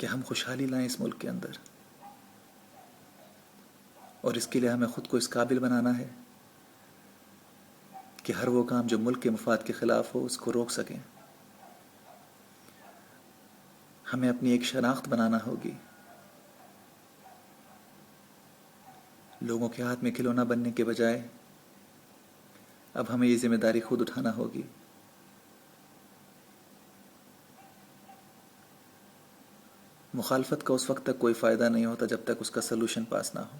کہ ہم خوشحالی لائیں اس ملک کے اندر، اور اس کے لیے ہمیں خود کو اس قابل بنانا ہے کہ ہر وہ کام جو ملک کے مفاد کے خلاف ہو اس کو روک سکیں. ہمیں اپنی ایک شناخت بنانا ہوگی. لوگوں کے ہاتھ میں کھلونا بننے کے بجائے اب ہمیں یہ ذمہ داری خود اٹھانا ہوگی. مخالفت کا اس وقت تک کوئی فائدہ نہیں ہوتا جب تک اس کا سلوشن پاس نہ ہو.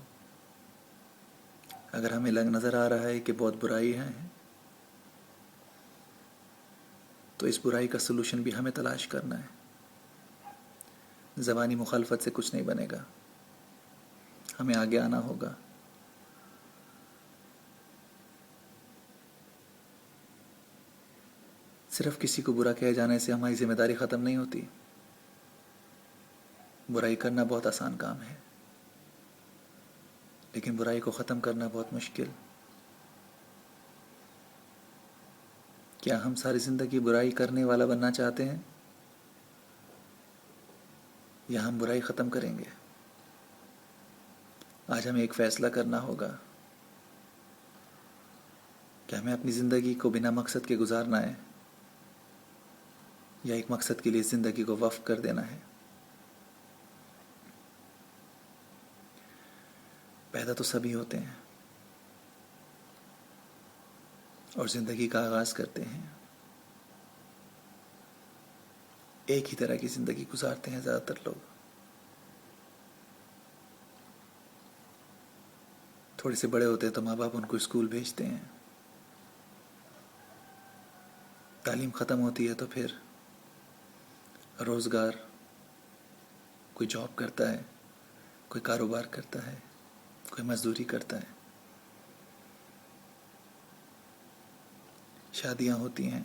اگر ہمیں نظر آ رہا ہے کہ بہت برائی ہے تو اس برائی کا سلوشن بھی ہمیں تلاش کرنا ہے. زبانی مخالفت سے کچھ نہیں بنے گا. ہمیں آگے آنا ہوگا. صرف کسی کو برا کہے جانے سے ہماری ذمہ داری ختم نہیں ہوتی. برائی کرنا بہت آسان کام ہے، لیکن برائی کو ختم کرنا بہت مشکل. کیا ہم ساری زندگی برائی کرنے والا بننا چاہتے ہیں، یا ہم برائی ختم کریں گے؟ آج ہمیں ایک فیصلہ کرنا ہوگا کہ ہمیں اپنی زندگی کو بنا مقصد کے گزارنا ہے، یا ایک مقصد کے لیے زندگی کو وقف کر دینا ہے. پیدا تو سبھی ہوتے ہیں اور زندگی کا آغاز کرتے ہیں. ایک ہی طرح کی زندگی گزارتے ہیں زیادہ تر لوگ. تھوڑے سے بڑے ہوتے ہیں تو ماں باپ ان کو اسکول بھیجتے ہیں. تعلیم ختم ہوتی ہے تو پھر روزگار، کوئی جاب کرتا ہے، کوئی کاروبار کرتا ہے، کوئی مزدوری کرتا ہے. شادیاں ہوتی ہیں،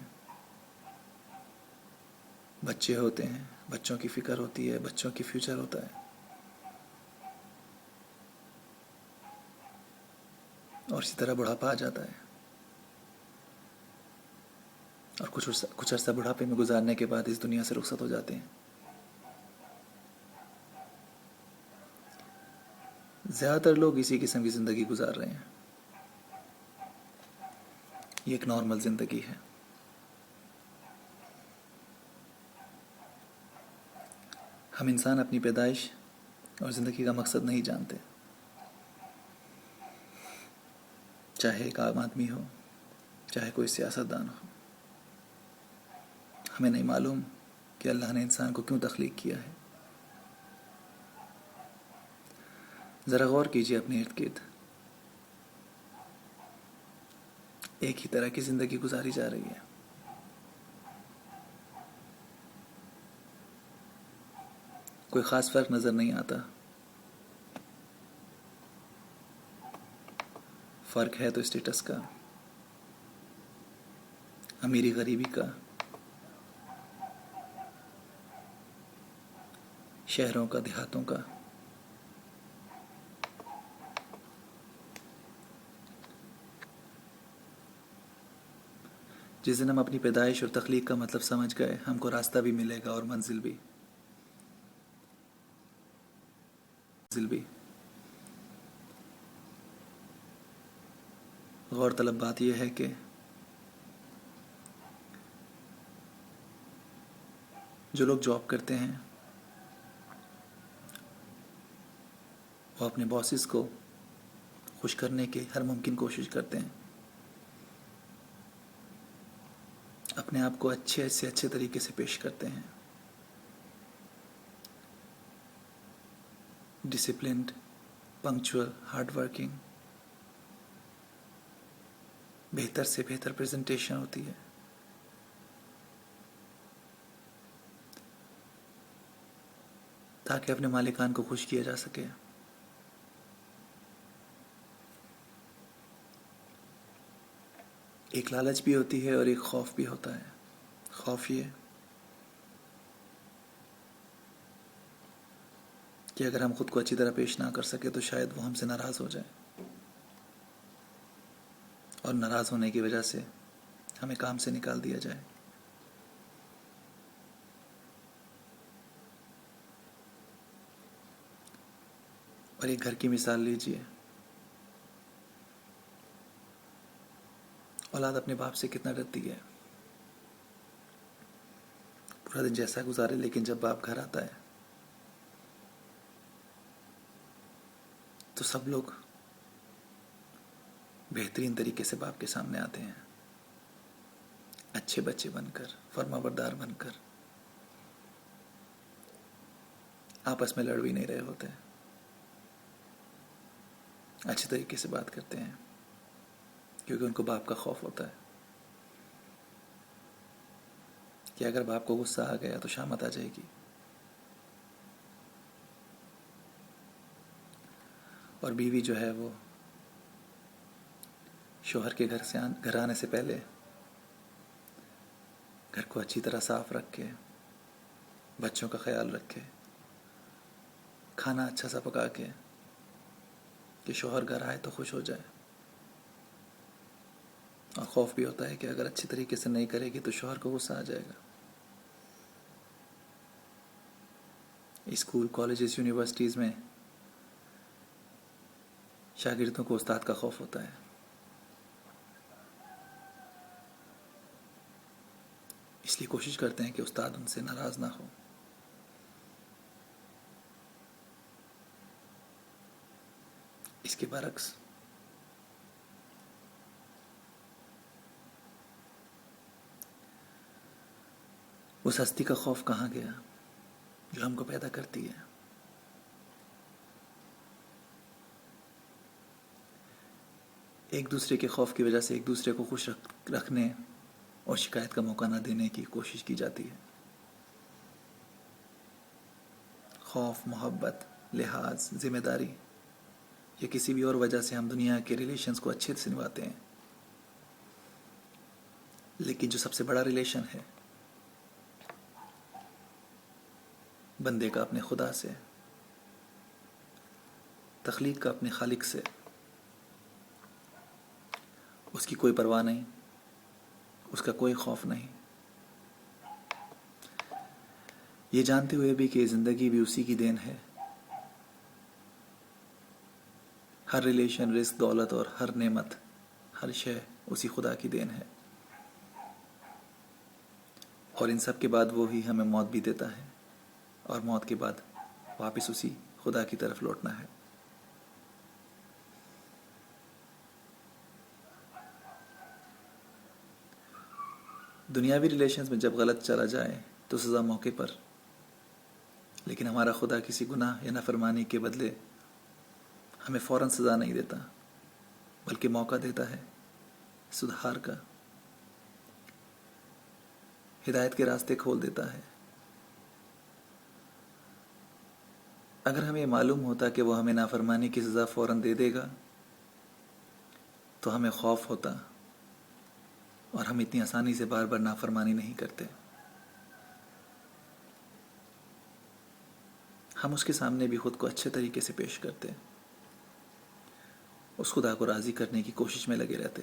بچے ہوتے ہیں، بچوں کی فکر ہوتی ہے، بچوں کی فیوچر ہوتا ہے، اور اسی طرح بڑھاپا آ جاتا ہے. اور کچھ عرصہ بڑھاپے میں گزارنے کے بعد اس دنیا سے رخصت ہو جاتے ہیں. زیادہ تر لوگ اسی قسم کی زندگی گزار رہے ہیں. یہ ایک نارمل زندگی ہے. ہم انسان اپنی پیدائش اور زندگی کا مقصد نہیں جانتے. چاہے ایک عام آدمی ہو، چاہے کوئی سیاستدان ہو، ہمیں نہیں معلوم کہ اللہ نے انسان کو کیوں تخلیق کیا ہے. ذرا غور کیجیے اپنے ارد گرد. ایک ہی طرح کی زندگی گزاری جا رہی ہے. کوئی خاص فرق نظر نہیں آتا. فرق ہے تو اسٹیٹس کا، امیری غریبی کا، شہروں کا، دیہاتوں کا. جس دن ہم اپنی پیدائش اور تخلیق کا مطلب سمجھ گئے، ہم کو راستہ بھی ملے گا اور منزل بھی. غور طلب بات یہ ہے کہ جو لوگ جاب کرتے ہیں وہ اپنے باسز کو خوش کرنے کی ہر ممکن کوشش کرتے ہیں. اپنے آپ کو اچھے سے اچھے طریقے سے پیش کرتے ہیں. ڈسپلنڈ، پنکچوئل، ہارڈ ورکنگ، بہتر سے بہتر پریزنٹیشن ہوتی ہے. تاکہ اپنے مالکان کو خوش کیا جا سکے. ایک لالچ بھی ہوتی ہے اور ایک خوف بھی ہوتا ہے. خوف یہ کہ اگر ہم خود کو اچھی طرح پیش نہ کر سکے تو شاید وہ ہم سے ناراض ہو جائے، اور ناراض ہونے کی وجہ سے ہمیں کام سے نکال دیا جائے. اور ایک گھر کی مثال لیجئے، اولاد اپنے باپ سے کتنا ڈرتی ہے، پورا دن جیسا گزارے، لیکن جب باپ گھر آتا ہے تو سب لوگ بہترین طریقے سے باپ کے سامنے آتے ہیں، اچھے بچے بن کر، فرما بردار بن کر، آپس میں لڑ بھی نہیں رہے ہوتے، اچھے طریقے سے بات کرتے ہیں، کیونکہ ان کو باپ کا خوف ہوتا ہے کہ اگر باپ کو غصہ آ گیا تو شامت آ جائے گی. اور بیوی جو ہے وہ شوہر کے گھر آنے سے پہلے گھر کو اچھی طرح صاف رکھے، بچوں کا خیال رکھے، کھانا اچھا سا پکا کے کہ شوہر گھر آئے تو خوش ہو جائے. اور خوف بھی ہوتا ہے کہ اگر اچھی طریقے سے نہیں کرے گی تو شوہر کو غصہ آ جائے گا. اسکول، کالجز، یونیورسٹیز میں شاگردوں کو استاد کا خوف ہوتا ہے، اس لیے کوشش کرتے ہیں کہ استاد ان سے ناراض نہ ہو. اس کے برعکس اس ہستی کا خوف کہاں گیا جو ہم کو پیدا کرتی ہے. ایک دوسرے کے خوف کی وجہ سے ایک دوسرے کو خوش رکھنے اور شکایت کا موقع نہ دینے کی کوشش کی جاتی ہے. خوف، محبت، لحاظ، ذمہ داری یا کسی بھی اور وجہ سے ہم دنیا کے ریلیشنز کو اچھے سے نبھاتے ہیں، لیکن جو سب سے بڑا ریلیشن ہے بندے کا اپنے خدا سے، تخلیق کا اپنے خالق سے، اس کی کوئی پرواہ نہیں، اس کا کوئی خوف نہیں، یہ جانتے ہوئے بھی کہ زندگی بھی اسی کی دین ہے. ہر ریلیشن، رزق، دولت اور ہر نعمت، ہر شے اسی خدا کی دین ہے. اور ان سب کے بعد وہی ہمیں موت بھی دیتا ہے، اور موت کے بعد واپس اسی خدا کی طرف لوٹنا ہے. دنیاوی ریلیشنز میں جب غلط چلا جائے تو سزا موقع پر، لیکن ہمارا خدا کسی گناہ یا نافرمانی کے بدلے ہمیں فوراً سزا نہیں دیتا، بلکہ موقع دیتا ہے سدھار کا، ہدایت کے راستے کھول دیتا ہے. اگر ہمیں معلوم ہوتا کہ وہ ہمیں نافرمانی کی سزا فوراً دے دے گا تو ہمیں خوف ہوتا اور ہم اتنی آسانی سے بار بار نافرمانی نہیں کرتے. ہم اس کے سامنے بھی خود کو اچھے طریقے سے پیش کرتے، اس خدا کو راضی کرنے کی کوشش میں لگے رہتے.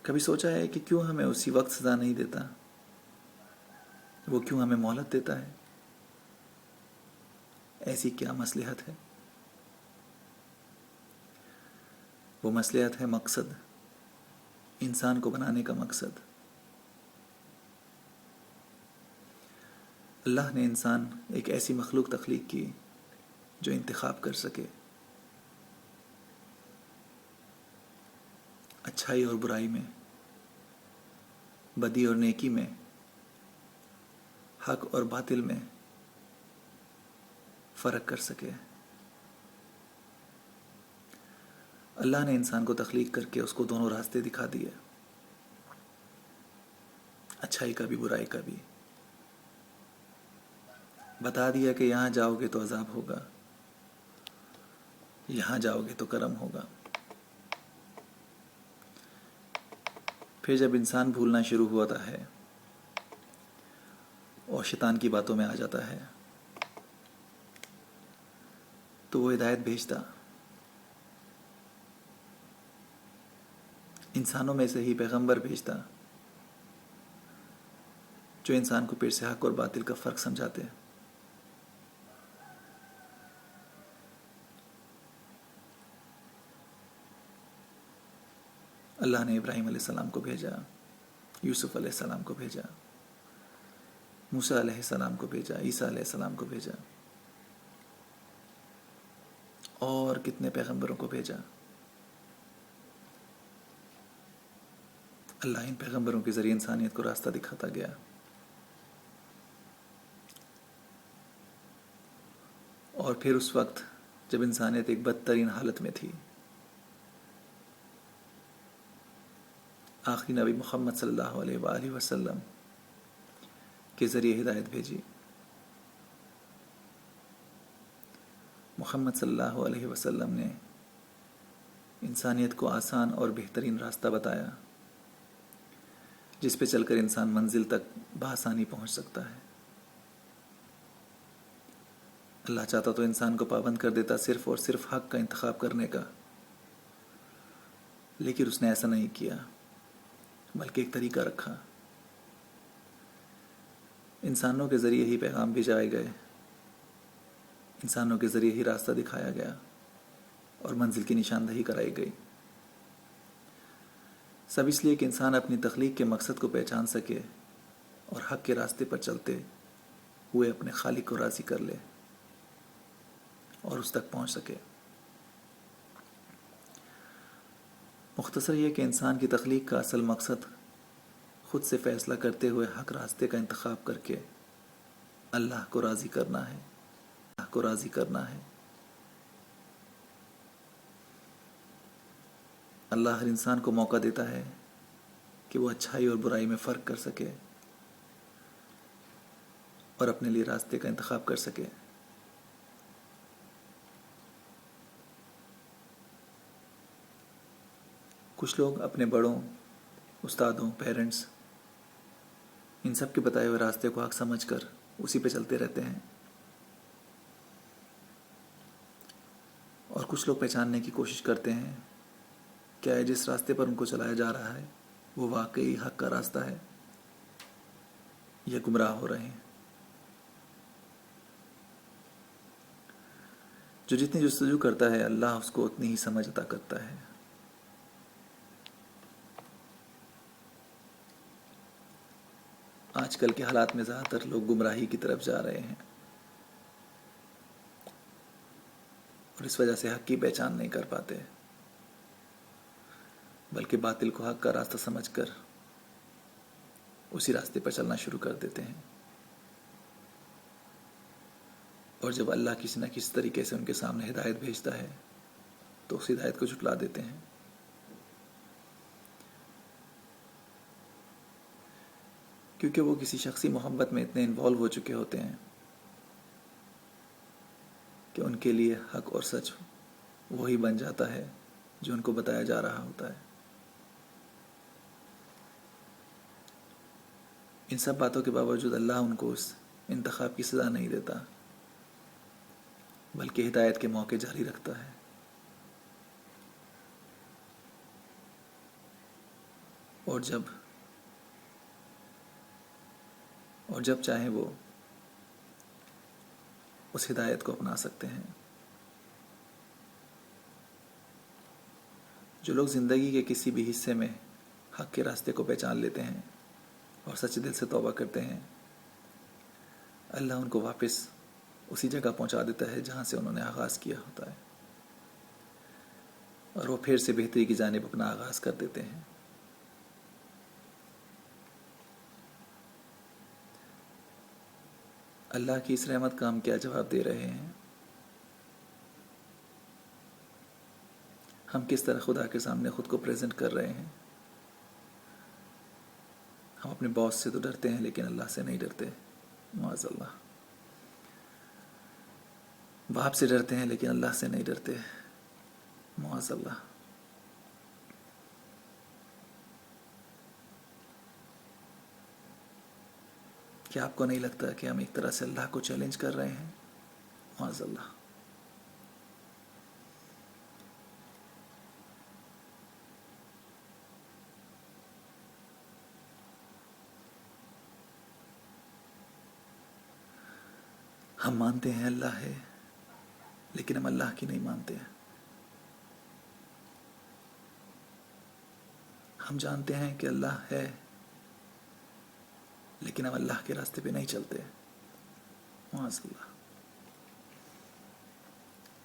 کبھی سوچا ہے کہ کیوں ہمیں اسی وقت سزا نہیں دیتا؟ وہ کیوں ہمیں مہلت دیتا ہے؟ ایسی کیا مصلحت ہے؟ وہ مصلحت ہے مقصد، انسان کو بنانے کا مقصد. اللہ نے انسان ایک ایسی مخلوق تخلیق کی جو انتخاب کر سکے، اچھائی اور برائی میں، بدی اور نیکی میں، حق اور باطل میں فرق کر سکے. اللہ نے انسان کو تخلیق کر کے اس کو دونوں راستے دکھا دیے، اچھائی کا بھی برائی کا بھی. بتا دیا کہ یہاں جاؤ گے تو عذاب ہوگا، یہاں جاؤ گے تو کرم ہوگا. پھر جب انسان بھولنا شروع ہوتا ہے اور شیطان کی باتوں میں آ جاتا ہے تو وہ ہدایت بھیجتا، انسانوں میں سے ہی پیغمبر بھیجتا جو انسان کو پھر سے حق اور باطل کا فرق سمجھاتے ہیں۔ اللہ نے ابراہیم علیہ السلام کو بھیجا، یوسف علیہ السلام کو بھیجا، موسیٰ علیہ السلام کو بھیجا، عیسیٰ علیہ السلام کو بھیجا، اور کتنے پیغمبروں کو بھیجا۔ اللہ ان پیغمبروں کے ذریعے انسانیت کو راستہ دکھاتا گیا۔ اور پھر اس وقت جب انسانیت ایک بدترین حالت میں تھی، آخری نبی محمد صلی اللہ علیہ وآلہ وسلم کے ذریعے ہدایت بھیجی۔ محمد صلی اللہ علیہ وسلم نے انسانیت کو آسان اور بہترین راستہ بتایا جس پہ چل کر انسان منزل تک بآسانی پہنچ سکتا ہے۔ اللہ چاہتا تو انسان کو پابند کر دیتا صرف اور صرف حق کا انتخاب کرنے کا، لیکن اس نے ایسا نہیں کیا، بلکہ ایک طریقہ رکھا۔ انسانوں کے ذریعے ہی پیغام بھیجائے گئے، انسانوں کے ذریعے ہی راستہ دکھایا گیا اور منزل کی نشاندہی کرائی گئی، سب اس لیے کہ انسان اپنی تخلیق کے مقصد کو پہچان سکے اور حق کے راستے پر چلتے ہوئے اپنے خالق کو راضی کر لے اور اس تک پہنچ سکے۔ مختصر یہ کہ انسان کی تخلیق کا اصل مقصد خود سے فیصلہ کرتے ہوئے حق راستے کا انتخاب کر کے اللہ کو راضی کرنا ہے، اللہ کو راضی کرنا ہے۔ اللہ ہر انسان کو موقع دیتا ہے کہ وہ اچھائی اور برائی میں فرق کر سکے اور اپنے لیے راستے کا انتخاب کر سکے۔ کچھ لوگ اپنے بڑوں، استادوں، پیرنٹس، ان سب کے بتائے ہوئے راستے کو حق سمجھ کر اسی پہ چلتے رہتے ہیں، اور کچھ لوگ پہچاننے کی کوشش کرتے ہیں کیا جس راستے پر ان کو چلایا جا رہا ہے وہ واقعی حق کا راستہ ہے یا گمراہ ہو رہے ہیں۔ جو جتنی جستجو کرتا ہے اللہ اس کو اتنی ہی سمجھ عطا کرتا ہے۔ آج کل کے حالات میں زیادہ تر لوگ گمراہی کی طرف جا رہے ہیں اور اس وجہ سے حق کی پہچان نہیں کر پاتے، بلکہ باطل کو حق کا راستہ سمجھ کر اسی راستے پر چلنا شروع کر دیتے ہیں، اور جب اللہ کسی نہ کسی طریقے سے ان کے سامنے ہدایت بھیجتا ہے تو اس ہدایت کو جھٹلا دیتے ہیں۔ کیونکہ وہ کسی شخصی محبت میں اتنے انوالو ہو چکے ہوتے ہیں کہ ان کے لیے حق اور سچ وہی بن جاتا ہے جو ان کو بتایا جا رہا ہوتا ہے۔ ان سب باتوں کے باوجود اللہ ان کو اس انتخاب کی سزا نہیں دیتا، بلکہ ہدایت کے موقع جاری رکھتا ہے۔ اور جب چاہیں وہ اس ہدایت کو اپنا سکتے ہیں۔ جو لوگ زندگی کے کسی بھی حصے میں حق کے راستے کو پہچان لیتے ہیں اور سچے دل سے توبہ کرتے ہیں، اللہ ان کو واپس اسی جگہ پہنچا دیتا ہے جہاں سے انہوں نے آغاز کیا ہوتا ہے، اور وہ پھر سے بہتری کی جانب اپنا آغاز کر دیتے ہیں۔ اللہ کی اس رحمت کا ہم کیا جواب دے رہے ہیں؟ ہم کس طرح خدا کے سامنے خود کو پریزنٹ کر رہے ہیں؟ ہم اپنے باس سے تو ڈرتے ہیں لیکن اللہ سے نہیں ڈرتے، معاذ اللہ۔ باپ سے ڈرتے ہیں لیکن اللہ سے نہیں ڈرتے، معاذ اللہ۔ کیا آپ کو نہیں لگتا کہ ہم ایک طرح سے اللہ کو چیلنج کر رہے ہیں؟ معاذ اللہ۔ ہم مانتے ہیں اللہ ہے، لیکن ہم اللہ کی نہیں مانتے ہیں. ہم جانتے ہیں کہ اللہ ہے، لیکن ہم اللہ کے راستے پہ نہیں چلتے. معاذ اللہ.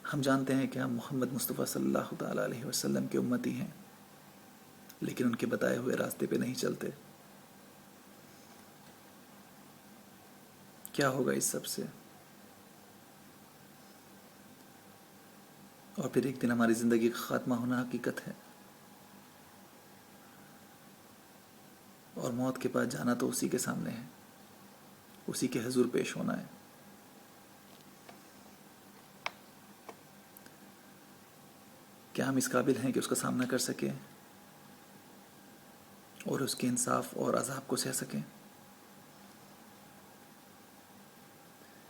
ہم جانتے ہیں کہ ہم محمد مصطفیٰ صلی اللہ تعالیٰ علیہ وسلم کے امتی ہیں، لیکن ان کے بتائے ہوئے راستے پہ نہیں چلتے. کیا ہوگا اس سب سے؟ اور پھر ایک دن ہماری زندگی کا خاتمہ ہونا حقیقت ہے، اور موت کے بعد جانا تو اسی کے سامنے ہے، اسی کے حضور پیش ہونا ہے. کیا ہم اس قابل ہیں کہ اس کا سامنا کر سکیں اور اس کے انصاف اور عذاب کو سہ سکیں؟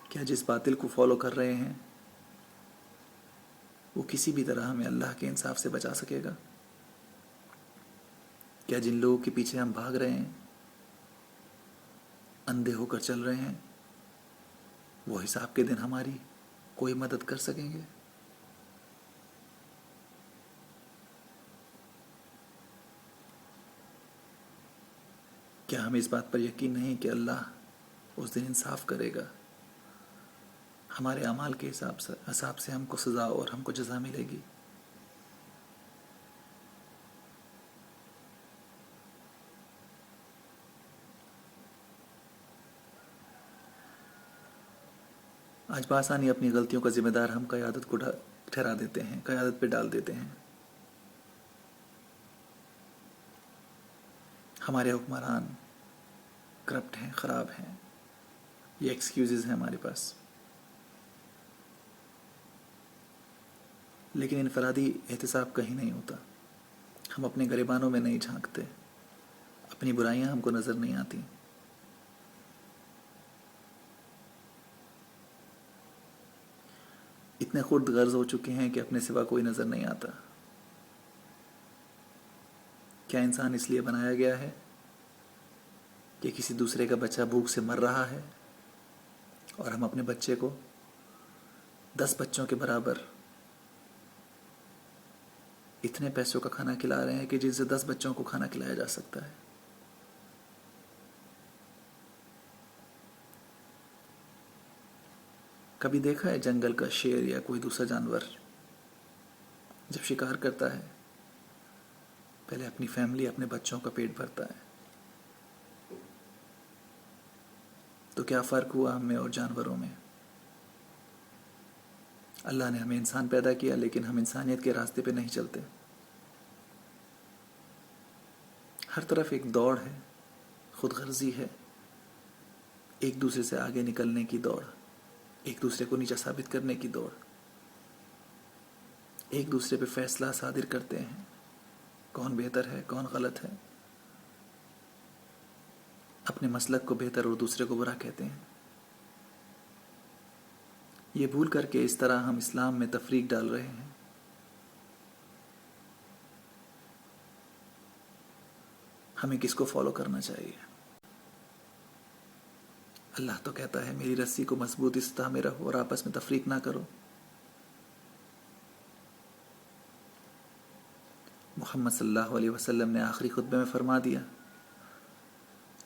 کیا جس باطل کو فالو کر رہے ہیں وہ کسی بھی طرح ہمیں اللہ کے انصاف سے بچا سکے گا؟ کیا جن لوگوں کے پیچھے ہم بھاگ رہے ہیں، اندھے ہو کر چل رہے ہیں، وہ حساب کے دن ہماری کوئی مدد کر سکیں گے؟ کیا ہمیں اس بات پر یقین نہیں کہ اللہ اس دن انصاف کرے گا؟ ہمارے اعمال کے حساب سے ہم کو سزا اور ہم کو جزا ملے گی. آج بآسانی اپنی غلطیوں کا ذمہ دار ہم قیادت کو ٹھہرا دیتے ہیں، قیادت پہ ڈال دیتے ہیں. ہمارے حکمران کرپٹ ہیں، خراب ہیں، یہ ایکسکیوزز ہیں ہمارے پاس. لیکن انفرادی احتساب کہیں نہیں ہوتا. ہم اپنے گریبانوں میں نہیں جھانکتے، اپنی برائیاں ہم کو نظر نہیں آتی. اتنے خرد غرض ہو چکے ہیں کہ اپنے سوا کوئی نظر نہیں آتا. کیا انسان اس لیے بنایا گیا ہے کہ کسی دوسرے کا بچہ بھوک سے مر رہا ہے اور ہم اپنے بچے کو 10 بچوں کے برابر اتنے پیسوں کا کھانا کھلا رہے ہیں کہ جن سے 10 بچوں کو کھانا کھلایا جا سکتا ہے؟ کبھی دیکھا ہے جنگل کا شیر یا کوئی دوسرا جانور جب شکار کرتا ہے پہلے اپنی فیملی، اپنے بچوں کا پیٹ بھرتا ہے؟ تو کیا فرق ہوا ہم میں اور جانوروں میں؟ اللہ نے ہمیں انسان پیدا کیا، لیکن ہم انسانیت کے راستے پہ نہیں چلتے. ہر طرف ایک دوڑ ہے، خود غرضی ہے، ایک دوسرے سے آگے نکلنے کی دوڑ، ایک دوسرے کو نیچا ثابت کرنے کی دوڑ، ایک دوسرے پہ فیصلہ صادر کرتے ہیں کون بہتر ہے، کون غلط ہے. اپنے مسلک کو بہتر اور دوسرے کو برا کہتے ہیں. یہ بھول کر کے اس طرح ہم اسلام میں تفریق ڈال رہے ہیں. ہمیں کس کو فالو کرنا چاہیے؟ اللہ تو کہتا ہے میری رسی کو مضبوط سطح میں رکھو اور آپس میں تفریق نہ کرو. محمد صلی اللہ علیہ وسلم نے آخری خطبے میں فرما دیا،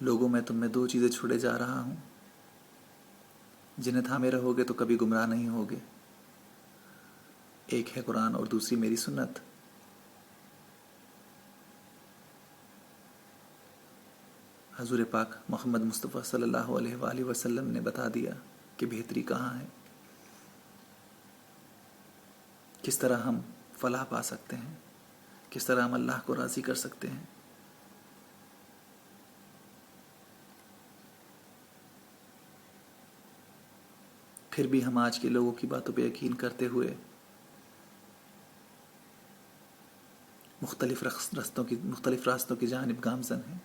لوگوں میں تم میں 2 چیزیں چھوڑے جا رہا ہوں، جنہیں تھامے رہو گے تو کبھی گمراہ نہیں ہوگے. ایک ہے قرآن اور دوسری میری سنت. حضور پاک محمد مصطفیٰ صلی اللہ علیہ وآلہ وسلم نے بتا دیا کہ بہتری کہاں ہے، کس طرح ہم فلاح پا سکتے ہیں، کس طرح ہم اللہ کو راضی کر سکتے ہیں. پھر بھی ہم آج کے لوگوں کی باتوں پہ یقین کرتے ہوئے مختلف راستوں کی جانب گامزن ہیں.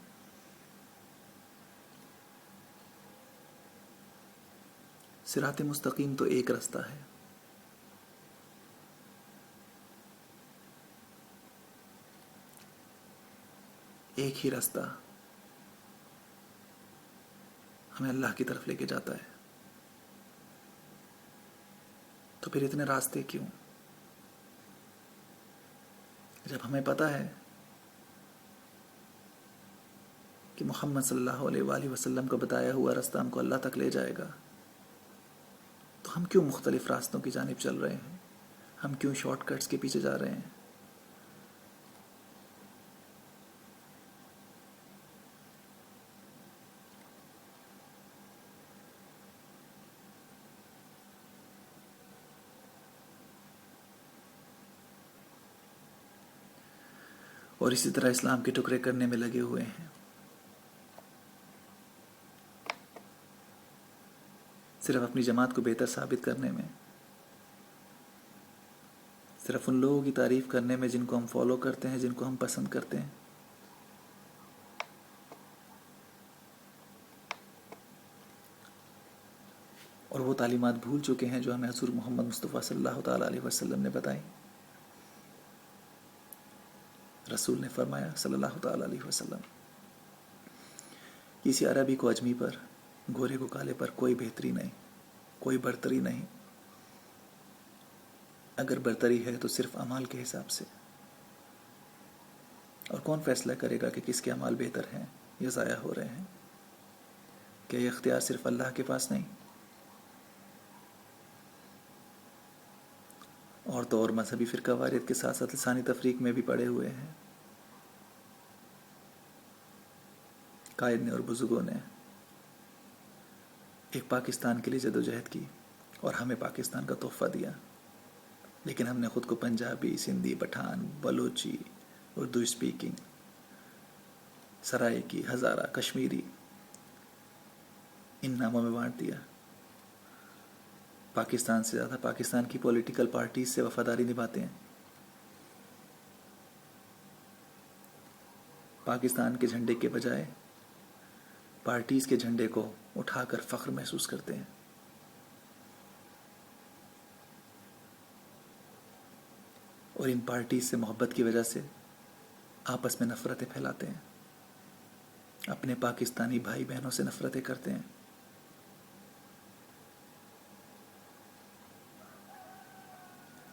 صراط مستقیم تو ایک راستہ ہے، ایک ہی راستہ ہمیں اللہ کی طرف لے کے جاتا ہے. تو پھر اتنے راستے کیوں؟ جب ہمیں پتہ ہے کہ محمد صلی اللہ علیہ وآلہ وسلم کا بتایا ہوا راستہ ہم کو اللہ تک لے جائے گا، تو ہم کیوں مختلف راستوں کی جانب چل رہے ہیں؟ ہم کیوں شارٹ کٹس کے پیچھے جا رہے ہیں؟ اور اسی طرح اسلام کے ٹکڑے کرنے میں لگے ہوئے ہیں، صرف اپنی جماعت کو بہتر ثابت کرنے میں، صرف ان لوگوں کی تعریف کرنے میں جن کو ہم فالو کرتے ہیں، جن کو ہم پسند کرتے ہیں، اور وہ تعلیمات بھول چکے ہیں جو ہمیں حضور محمد مصطفیٰ صلی اللہ تعالیٰ علیہ وسلم نے بتائی۔ رسول نے فرمایا صلی اللہ تعالیٰ علیہ وسلم، کسی عربی کو اجمی پر، گورے کو کالے پر کوئی بہتری نہیں، کوئی برتری نہیں، اگر برتری ہے تو صرف اعمال کے حساب سے۔ اور کون فیصلہ کرے گا کہ کس کے اعمال بہتر ہیں یا ضائع ہو رہے ہیں؟ کیا یہ اختیار صرف اللہ کے پاس نہیں؟ اور تو اور مذہبی فرقہ واریت کے ساتھ ساتھ لسانی تفریق میں بھی پڑے ہوئے ہیں۔ قائد نے اور بزرگوں نے ایک پاکستان کے لیے جدوجہد کی اور ہمیں پاکستان کا تحفہ دیا، لیکن ہم نے خود کو پنجابی، سندھی، پٹھان، بلوچی، اردو اسپیکنگ، سرائیکی، ہزارہ، کشمیری ان ناموں میں بانٹ دیا۔ پاکستان سے زیادہ پاکستان کی پولیٹیکل پارٹیز سے وفاداری نبھاتے ہیں۔ پاکستان کے جھنڈے کے بجائے پارٹیز کے جھنڈے کو اٹھا کر فخر محسوس کرتے ہیں۔ اور ان پارٹیز سے محبت کی وجہ سے آپس میں نفرتیں پھیلاتے ہیں، اپنے پاکستانی بھائی بہنوں سے نفرتیں کرتے ہیں۔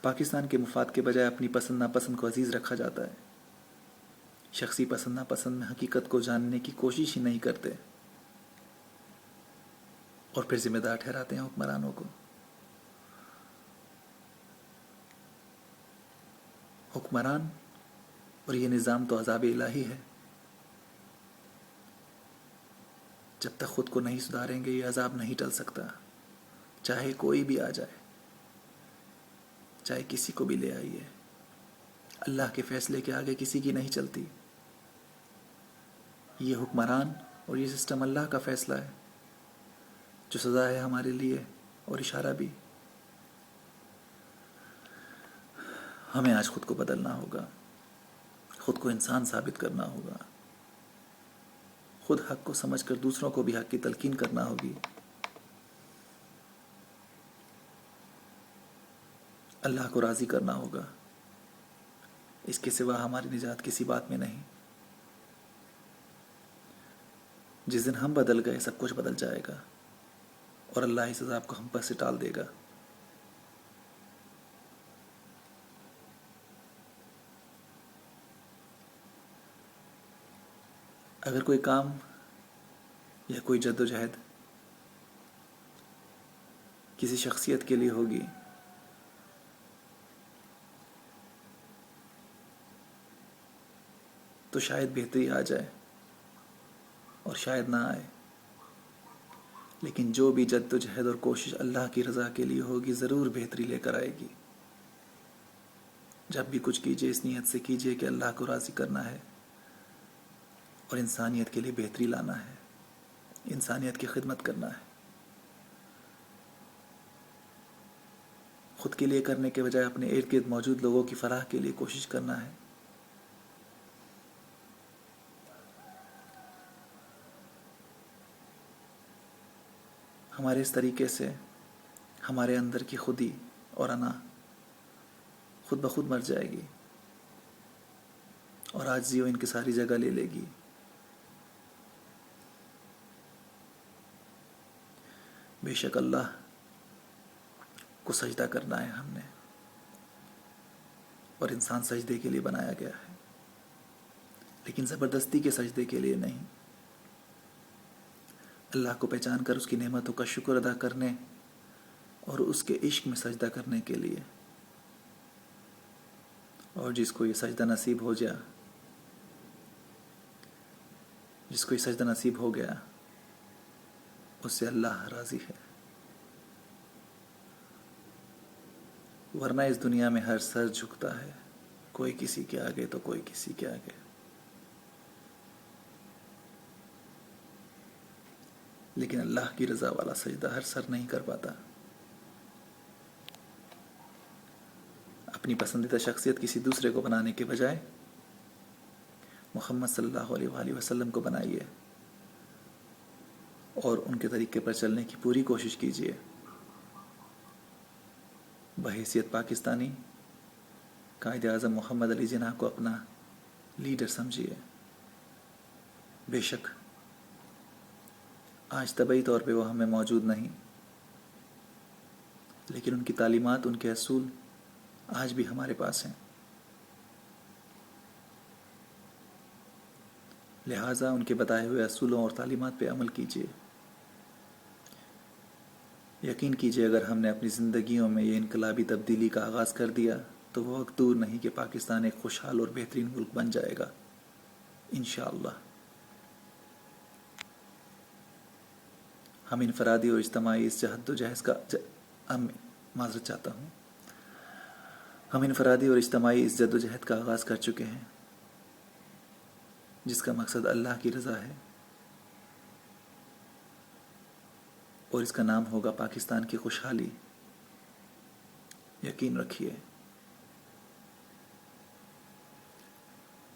پاکستان کے مفاد کے بجائے اپنی پسند ناپسند کو عزیز رکھا جاتا ہے۔ شخصی پسند ناپسند میں حقیقت کو جاننے کی کوشش ہی نہیں کرتے، اور پھر ذمہ دار ٹھہراتے ہیں حکمرانوں کو۔ حکمران اور یہ نظام تو عذاب الہی ہے، جب تک خود کو نہیں سدھاریں گے یہ عذاب نہیں ٹل سکتا، چاہے کوئی بھی آ جائے، چاہے کسی کو بھی لے آئیے، اللہ کے فیصلے کے آگے کسی کی نہیں چلتی۔ یہ حکمران اور یہ سسٹم اللہ کا فیصلہ ہے، جو سزا ہے ہمارے لیے اور اشارہ بھی۔ ہمیں آج خود کو بدلنا ہوگا، خود کو انسان ثابت کرنا ہوگا، خود حق کو سمجھ کر دوسروں کو بھی حق کی تلقین کرنا ہوگی۔ اللہ کو راضی کرنا ہوگا، اس کے سوا ہماری نجات کسی بات میں نہیں۔ جس دن ہم بدل گئے سب کچھ بدل جائے گا، اور اللہ اس عذاب کو ہم پر سے ٹال دے گا۔ اگر کوئی کام یا کوئی جدوجہد کسی شخصیت کے لیے ہوگی تو شاید بہتری آ جائے اور شاید نہ آئے، لیکن جو بھی جدوجہد اور کوشش اللہ کی رضا کے لیے ہوگی ضرور بہتری لے کر آئے گی۔ جب بھی کچھ کیجیے اس نیت سے کیجیے کہ اللہ کو راضی کرنا ہے اور انسانیت کے لیے بہتری لانا ہے، انسانیت کی خدمت کرنا ہے۔ خود کے لیے کرنے کے بجائے اپنے ارد گرد موجود لوگوں کی فلاح کے لیے کوشش کرنا ہے۔ ہمارے اس طریقے سے ہمارے اندر کی خودی اور انا خود بخود مر جائے گی اور عاجزی و انکساری جگہ لے لے گی۔ بے شک اللہ کو سجدہ کرنا ہے ہم نے، اور انسان سجدے کے لیے بنایا گیا ہے، لیکن زبردستی کے سجدے کے لیے نہیں، اللہ کو پہچان کر اس کی نعمتوں کا شکر ادا کرنے اور اس کے عشق میں سجدہ کرنے کے لیے۔ اور جس کو یہ سجدہ نصیب ہو گیا، جس کو یہ سجدہ نصیب ہو گیا، اس سے اللہ راضی ہے۔ ورنہ اس دنیا میں ہر سر جھکتا ہے، کوئی کسی کے آگے تو کوئی کسی کے آگے، لیکن اللہ کی رضا والا سجدہ ہر سر نہیں کر پاتا۔ اپنی پسندیدہ شخصیت کسی دوسرے کو بنانے کے بجائے محمد صلی اللہ علیہ وآلہ وسلم کو بنائیے اور ان کے طریقے پر چلنے کی پوری کوشش کیجیے۔ بحیثیت پاکستانی، قائد اعظم محمد علی جناح کو اپنا لیڈر سمجھیے۔ بے شک آج طبعی طور پہ وہ ہمیں موجود نہیں، لیکن ان کی تعلیمات، ان کے اصول آج بھی ہمارے پاس ہیں۔ لہٰذا ان کے بتائے ہوئے اصولوں اور تعلیمات پہ عمل کیجیے۔ یقین کیجیے اگر ہم نے اپنی زندگیوں میں یہ انقلابی تبدیلی کا آغاز کر دیا تو وہ وقت دور نہیں کہ پاکستان ایک خوشحال اور بہترین ملک بن جائے گا، انشاءاللہ۔ ہم انفرادی اور اجتماعی اس جہد کا معذرت چاہتا ہوں، ہم انفرادی اور اجتماعی اس جد و جہد کا آغاز کر چکے ہیں، جس کا مقصد اللہ کی رضا ہے، اور اس کا نام ہوگا پاکستان کی خوشحالی۔ یقین رکھیے،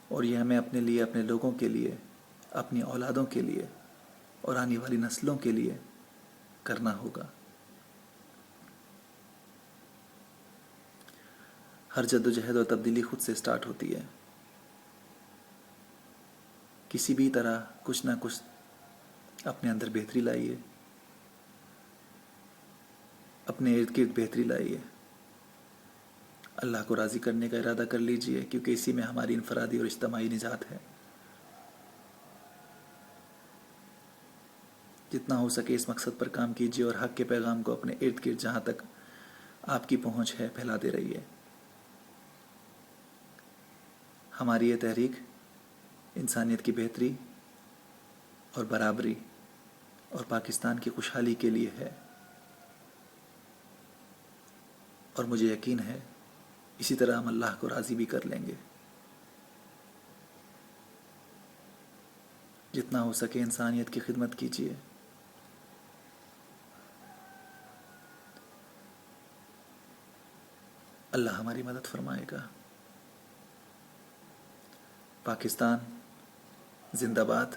اور یہ ہمیں اپنے لیے، اپنے لوگوں کے لیے، اپنی اولادوں کے لیے اور آنے والی نسلوں کے لیے کرنا ہوگا۔ ہر جد و جہد اور تبدیلی خود سے سٹارٹ ہوتی ہے۔ کسی بھی طرح کچھ نہ کچھ اپنے اندر بہتری لائیے، اپنے ارد گرد بہتری لائیے، اللہ کو راضی کرنے کا ارادہ کر لیجئے، کیونکہ اسی میں ہماری انفرادی اور اجتماعی نجات ہے۔ جتنا ہو سکے اس مقصد پر کام کیجیے اور حق کے پیغام کو اپنے ارد گرد جہاں تک آپ کی پہنچ ہے پھیلاتے رہیے۔ ہماری یہ تحریک انسانیت کی بہتری اور برابری اور پاکستان کی خوشحالی کے لیے ہے، اور مجھے یقین ہے اسی طرح ہم اللہ کو راضی بھی کر لیں گے۔ جتنا ہو سکے انسانیت کی خدمت کیجیے۔ اللہ ہماری مدد فرمائے گا۔ پاکستان زندہ باد۔